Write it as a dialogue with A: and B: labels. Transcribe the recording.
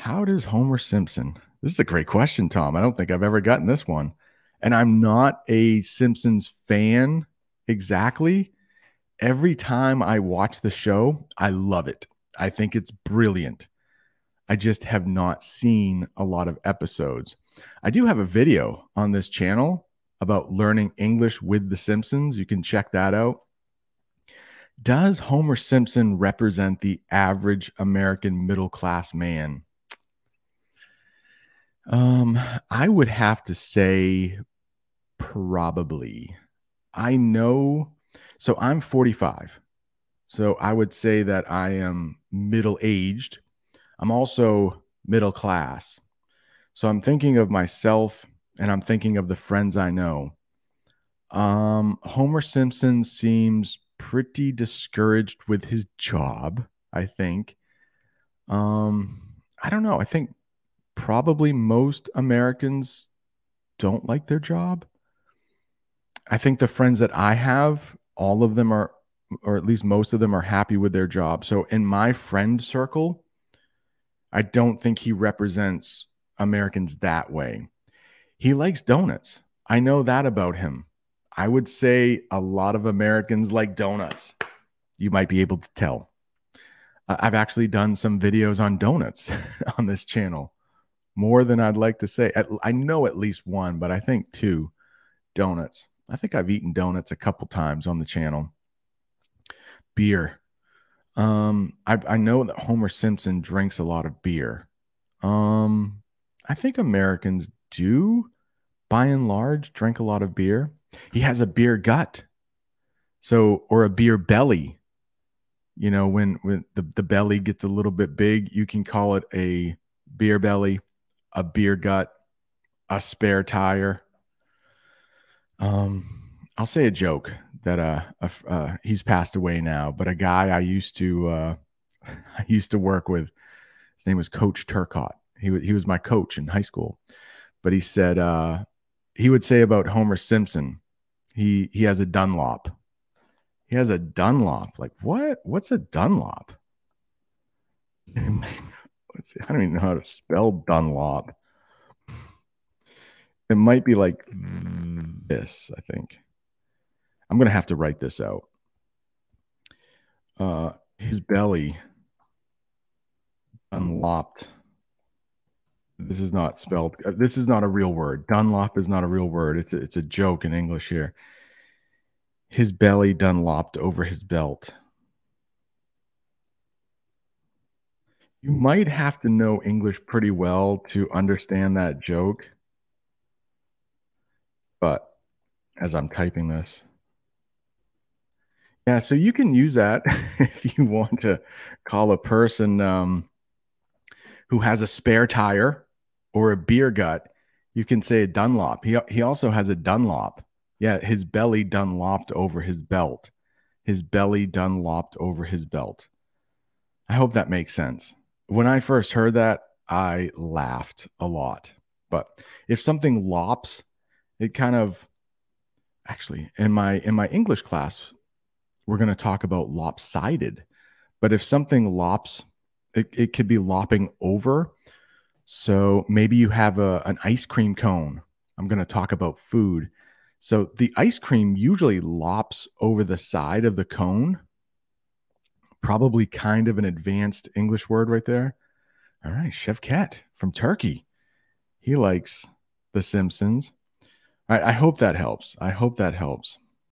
A: How does Homer Simpson? This is a great question, Tom. I don't think I've ever gotten this one. And I'm not a Simpsons fan exactly. Every time I watch the show, I love it. I think it's brilliant. I just have not seen a lot of episodes. I do have a video on this channel about learning English with The Simpsons. You can check that out. Does Homer Simpson represent the average American middle class man? Um, I would have to say probably. I know. So I'm 45. So I would say that I am middle aged. I'm also middle class. So I'm thinking of myself and I'm thinking of the friends I know. Homer Simpson seems pretty discouraged with his job, I think. I don't know. I think probably most Americans don't like their job. I think the friends that I have, all of them are, or at least most of them are happy with their job. So in my friend circle, I don't think he represents Americans that way. He likes donuts. I know that about him. I would say a lot of Americans like donuts. You might be able to tell. I've actually done some videos on donuts on this channel, more than I'd like to say. I know at least one, but I think two donuts. I think I've eaten donuts a couple times on the channel. Beer. I know that Homer Simpson drinks a lot of beer. Um, I think Americans do, by and large, drink a lot of beer. He has a beer gut, so or a beer belly. You know, when the belly gets a little bit big, you can call it a beer belly, a beer gut, a spare tire. I'll say a joke that he's passed away now, but a guy I used to I used to work with. His name was Coach Turcott. He was my coach in high school, but he said he would say about Homer Simpson, he has a Dunlop. He has a Dunlop. Like what? What's a Dunlop? I don't even know how to spell Dunlop. It might be like this, I think. I'm gonna have to write this out. His belly unlopped. This is not spelled. This is not a real word. Dunlop is not a real word. It's a joke in English here. His belly dunlopped over his belt. You might have to know English pretty well to understand that joke. But as I'm typing this, yeah, so you can use that if you want to call a person who has a spare tire or a beer gut. You can say a Dunlop. He also has a Dunlop. Yeah, his belly dunlopped over his belt. His belly dunlopped over his belt. I hope that makes sense. When I first heard that, I laughed a lot. But if something lops, it kind of actually in my English class, we're going to talk about lopsided. But if something lops, it could be lopping over. So maybe you have an ice cream cone. I'm going to talk about food. So the ice cream usually lops over the side of the cone. Probably kind of an advanced English word right there. All right, Chef Cat from Turkey. He likes The Simpsons. All right, I hope that helps. I hope that helps.